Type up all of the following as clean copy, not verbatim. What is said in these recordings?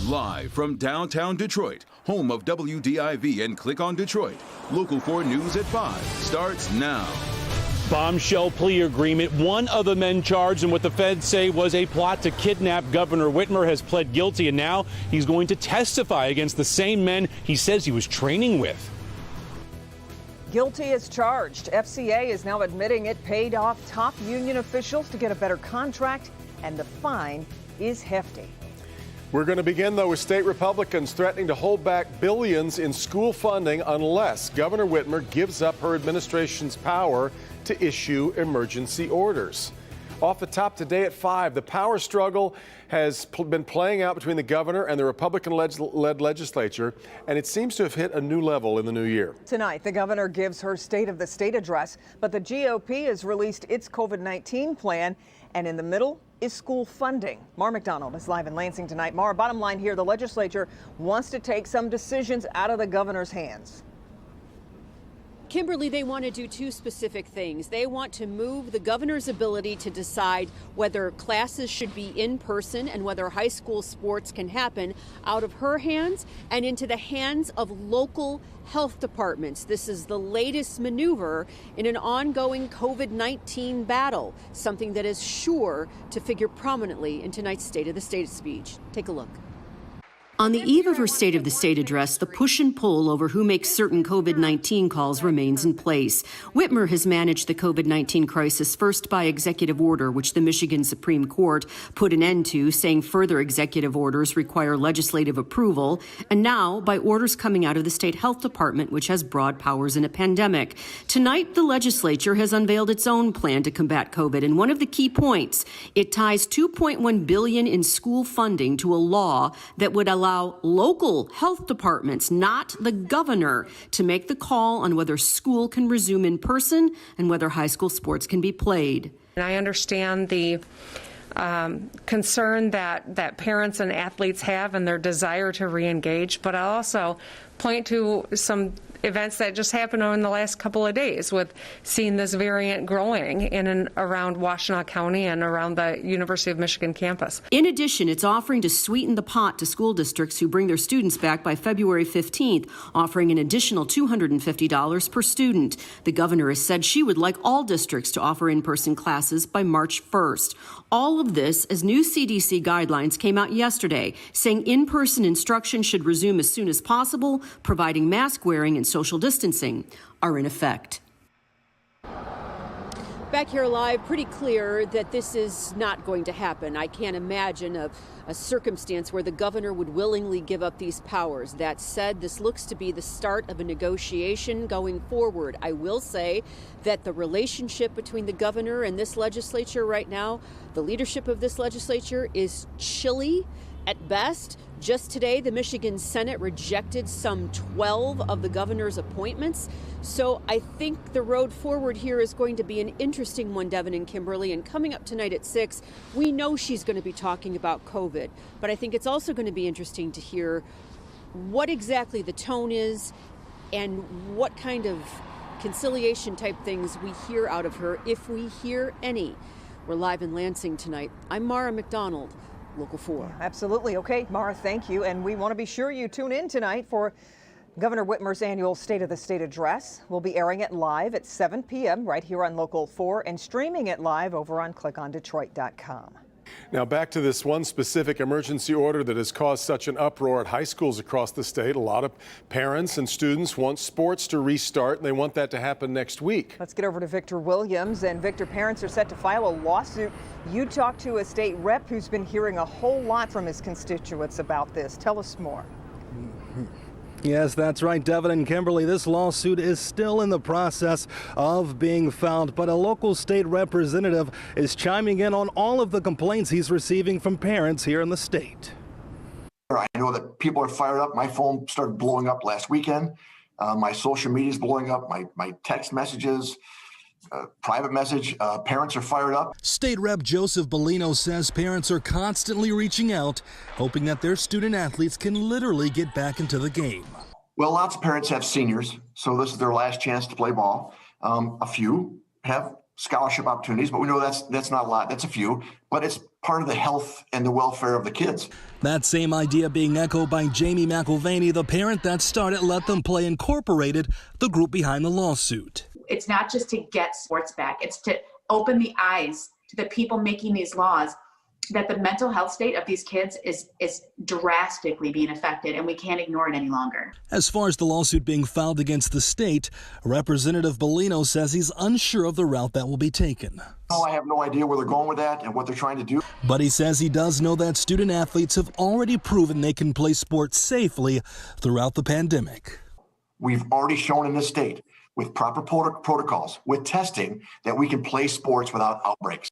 Live from downtown Detroit, home of WDIV and Click on Detroit, Local 4 News at 5 starts now. Bombshell plea agreement. One of the men charged in what the feds say was a plot to kidnap Governor Whitmer has pled guilty, and now he's going to testify against the same men he says he was training with. Guilty as charged. FCA is now admitting it paid off top union officials to get a better contract, and the fine is hefty. We're going to begin, though, with state Republicans threatening to hold back billions in school funding unless Governor Whitmer gives up her administration's power to issue emergency orders. Off the top today at 5, the power struggle has been playing out between the governor and the Republican-led legislature, and it seems to have hit a new level in the new year. Tonight, the governor gives her State of the State address, but the GOP has released its COVID-19 plan, and in the middle is school funding. Mara McDonald is live in Lansing tonight. Mara, bottom line here, the legislature wants to take some decisions out of the governor's hands. Kimberly, they want to do two specific things. They want to move the governor's ability to decide whether classes should be in person and whether high school sports can happen out of her hands and into the hands of local health departments. This is the latest maneuver in an ongoing COVID-19 battle, something that is sure to figure prominently in tonight's State of the State speech. Take a look. On the eve of her State of the State address, the push and pull over who makes certain COVID-19 calls remains in place. Whitmer has managed the COVID-19 crisis first by executive order, which the Michigan Supreme Court put an end to, saying further executive orders require legislative approval, and now by orders coming out of the state health department, which has broad powers in a pandemic. Tonight, the legislature has unveiled its own plan to combat COVID, and one of the key points, it ties $2.1 billion in school funding to a law that would allow local health departments, not the governor, to make the call on whether school can resume in person and whether high school sports can be played. And I understand the concern that parents and athletes have and their desire to re-engage, but I also point to some events that just happened in the last couple of days with seeing this variant growing in and around Washtenaw County and around the University of Michigan campus. In addition, it's offering to sweeten the pot to school districts who bring their students back by February 15th, offering an additional $250 per student. The governor has said she would like all districts to offer in-person classes by March 1st. All of this as new CDC guidelines came out yesterday, saying in-person instruction should resume as soon as possible, providing mask wearing and social distancing are in effect. Back here live, pretty clear that this is not going to happen. I can't imagine a circumstance where the governor would willingly give up these powers. That said, this looks to be the start of a negotiation going forward. I will say that the relationship between the governor and this legislature right now, the leadership of this legislature is chilly at best. Just today, the Michigan Senate rejected some 12 of the governor's appointments. So I think the road forward here is going to be an interesting one, Devin and Kimberly. And coming up tonight at 6, we know she's going to be talking about COVID. But I think it's also going to be interesting to hear what exactly the tone is and what kind of conciliation type things we hear out of her, if we hear any. We're live in Lansing tonight. I'm Mara McDonald, Local 4. Yeah, absolutely. Okay, Mara, thank you. And we want to be sure you tune in tonight for Governor Whitmer's annual State of the State address. We'll be airing it live at 7 p.m. right here on Local 4 and streaming it live over on clickondetroit.com. Now back to this one specific emergency order that has caused such an uproar at high schools across the state. A lot of parents and students want sports to restart, and they want that to happen next week. Let's get over to Victor Williams. And Victor, parents are set to file a lawsuit. You talked to a state rep who's been hearing a whole lot from his constituents about this. Tell us more. Yes, that's right, Devin and Kimberly. This lawsuit is still in the process of being filed, but a local state representative is chiming in on all of the complaints he's receiving from parents here in the state. I know that people are fired up. My phone started blowing up last weekend. My social media is blowing up. My text messages, private message. Parents are fired up. State Rep Joseph Bellino says parents are constantly reaching out, hoping that their student athletes can literally get back into the game. Well, lots of parents have seniors, so this is their last chance to play ball. A few have scholarship opportunities, but we know that's not a lot. That's a few, but it's part of the health and the welfare of the kids. That same idea being echoed by Jamie McIlvaney, the parent that started Let Them Play Incorporated, the group behind the lawsuit. It's not just to get sports back, it's to open the eyes to the people making these laws that the mental health state of these kids is drastically being affected, and we can't ignore it any longer. As far as the lawsuit being filed against the state, Representative Bellino says he's unsure of the route that will be taken. I have no idea where they're going with that and what they're trying to do. But he says he does know that student athletes have already proven they can play sports safely throughout the pandemic. We've already shown in this state, with proper protocols, with testing, that we can play sports without outbreaks.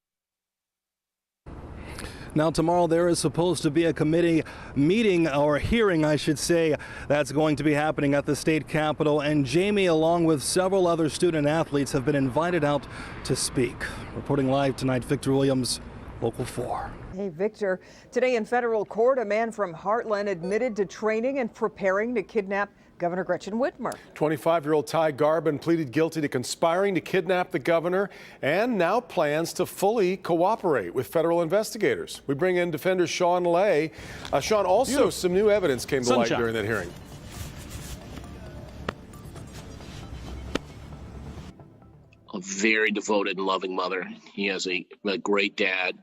Now, tomorrow there is supposed to be a committee meeting, or hearing, I should say, that's going to be happening at the state capitol. And Jamie, along with several other student athletes, have been invited out to speak. Reporting live tonight, Victor Williams, Local 4. Hey, Victor. Today in federal court, a man from Heartland admitted to training and preparing to kidnap Governor Gretchen Whitmer. 25-year-old Ty Garbin pleaded guilty to conspiring to kidnap the governor and now plans to fully cooperate with federal investigators. We bring in defender Sean Lay. Sean, also some new evidence came to light during that hearing. A very devoted and loving mother. He has a great dad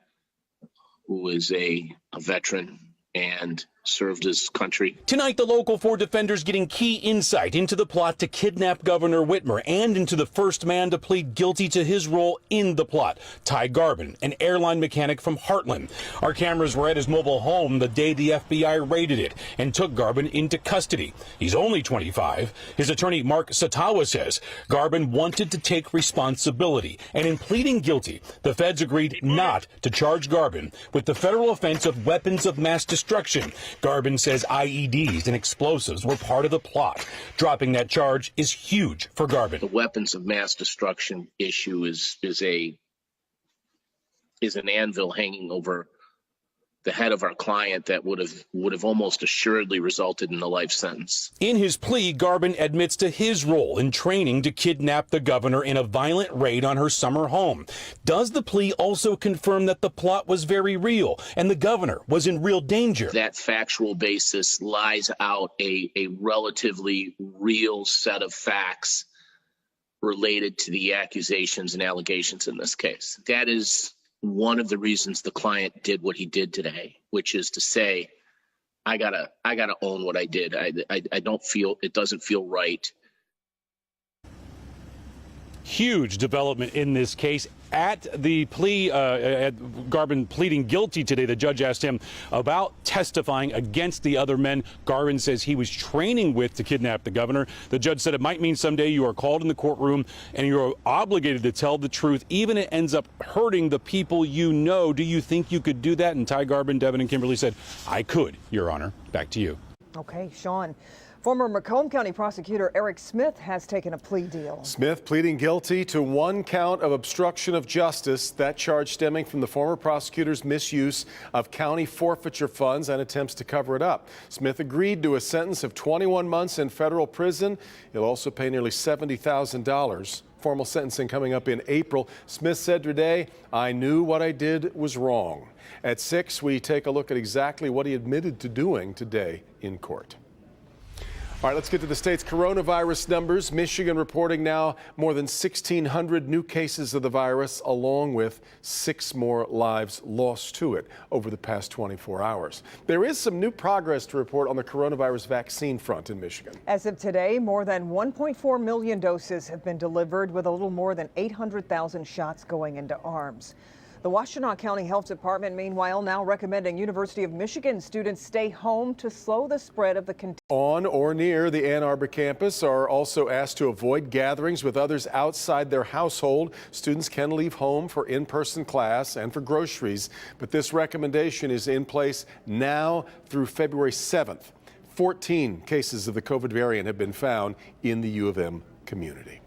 who is a veteran and served his country. Tonight, the Local 4 defenders getting key insight into the plot to kidnap Governor Whitmer and into the first man to plead guilty to his role in the plot, Ty Garbin, an airline mechanic from Heartland. Our cameras were at his mobile home the day the FBI raided it and took Garbin into custody. He's only 25. His attorney, Mark Satawa, says Garbin wanted to take responsibility. And in pleading guilty, the feds agreed not to charge Garbin with the federal offense of weapons of mass destruction. Garbin says IEDs and explosives were part of the plot. Dropping that charge is huge for Garbin. The weapons of mass destruction issue is an anvil hanging over the head of our client that would have almost assuredly resulted in a life sentence. In his plea, Garbin admits to his role in training to kidnap the governor in a violent raid on her summer home. Does the plea also confirm that the plot was very real and the governor was in real danger? That factual basis lies out a relatively real set of facts related to the accusations and allegations in this case. That is one of the reasons the client did what he did today, which is to say, I gotta own what I did. I don't feel, it doesn't feel right. Huge development in this case. At the plea, at Garbin pleading guilty today, the judge asked him about testifying against the other men Garbin says he was training with to kidnap the governor. The judge said it might mean someday you are called in the courtroom and you're obligated to tell the truth, even if it ends up hurting the people you know. Do you think you could do that? And Ty Garbin, Devin, and Kimberly said, I could, Your Honor. Back to you. Okay, Sean. Former Macomb County Prosecutor Eric Smith has taken a plea deal. Smith pleading guilty to one count of obstruction of justice, that charge stemming from the former prosecutor's misuse of county forfeiture funds and attempts to cover it up. Smith agreed to a sentence of 21 months in federal prison. He'll also pay nearly $70,000. Formal sentencing coming up in April. Smith said today, I knew what I did was wrong. At 6, we take a look at exactly what he admitted to doing today in court. All right, let's get to the state's coronavirus numbers. Michigan reporting now more than 1,600 new cases of the virus, along with 6 more lives lost to it over the past 24 hours. There is some new progress to report on the coronavirus vaccine front in Michigan. As of today, more than 1.4 million doses have been delivered, with a little more than 800,000 shots going into arms. The Washtenaw County Health Department, meanwhile, now recommending University of Michigan students stay home to slow the spread of the contagion. On or near the Ann Arbor campus are also asked to avoid gatherings with others outside their household. Students can leave home for in-person class and for groceries, but this recommendation is in place now through February 7th. 14 cases of the COVID variant have been found in the U of M community.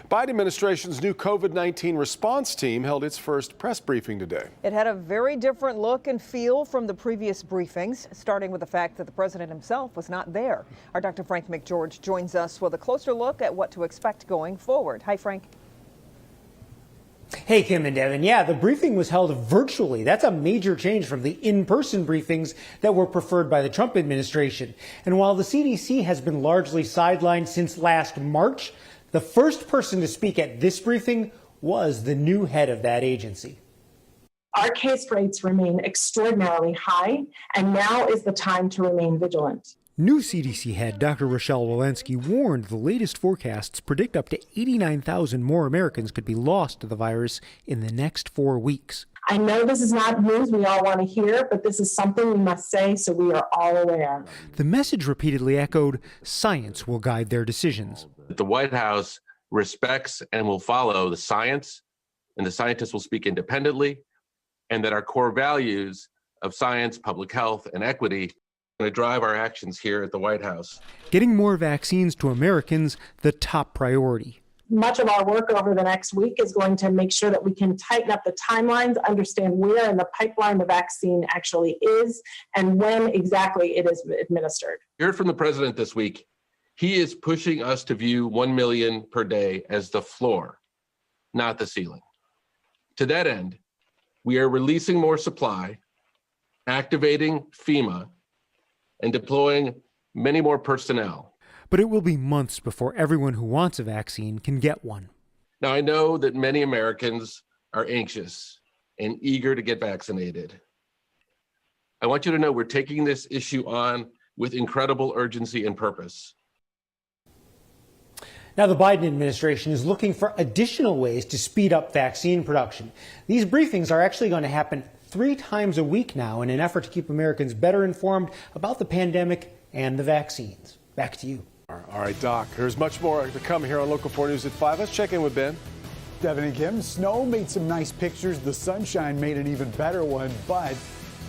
Biden administration's new COVID-19 response team held its first press briefing today. It had a very different look and feel from the previous briefings, starting with the fact that the president himself was not there. Our Dr. Frank McGeorge joins us with a closer look at what to expect going forward. Hi, Frank. Hey, Kim and Devin. Yeah, the briefing was held virtually. That's a major change from the in-person briefings that were preferred by the Trump administration. And while the CDC has been largely sidelined since last March, the first person to speak at this briefing was the new head of that agency. Our case rates remain extraordinarily high, and now is the time to remain vigilant. New CDC head Dr. Rochelle Walensky warned the latest forecasts predict up to 89,000 more Americans could be lost to the virus in the next 4 weeks. I know this is not news we all want to hear, but this is something we must say so we are all aware. The message repeatedly echoed, science will guide their decisions. The White House respects and will follow the science, and the scientists will speak independently, and that our core values of science, public health, and equity going to drive our actions here at the White House. Getting more vaccines to Americans, the top priority. Much of our work over the next week is going to make sure that we can tighten up the timelines, understand where in the pipeline the vaccine actually is, and when exactly it is administered. You heard from the president this week. He is pushing us to view 1 million per day as the floor, not the ceiling. To that end, we are releasing more supply, activating FEMA, and deploying many more personnel. But it will be months before everyone who wants a vaccine can get one. Now, I know that many Americans are anxious and eager to get vaccinated. I want you to know we're taking this issue on with incredible urgency and purpose. Now, the Biden administration is looking for additional ways to speed up vaccine production. These briefings are actually going to happen 3 times a week now in an effort to keep Americans better informed about the pandemic and the vaccines. Back to you. All right, Doc, there's much more to come here on Local 4 News at 5. Let's check in with Ben. Devin and Kim, snow made some nice pictures. The sunshine made an even better one, but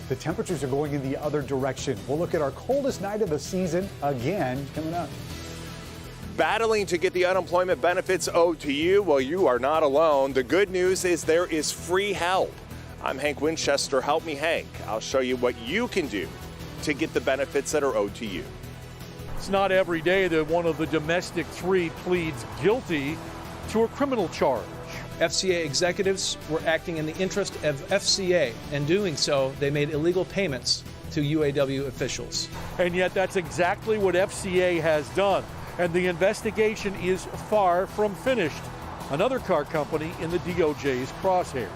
the temperatures are going in the other direction. We'll look at our coldest night of the season again coming up. Battling to get the unemployment benefits owed to you? Well, you are not alone. The good news is there is free help. I'm Hank Winchester. Help me, Hank. I'll show you what you can do to get the benefits that are owed to you. It's not every day that one of the domestic 3 pleads guilty to a criminal charge. FCA executives were acting in the interest of FCA. In doing so, they made illegal payments to UAW officials. And yet that's exactly what FCA has done. And the investigation is far from finished. Another car company in the DOJ's crosshairs.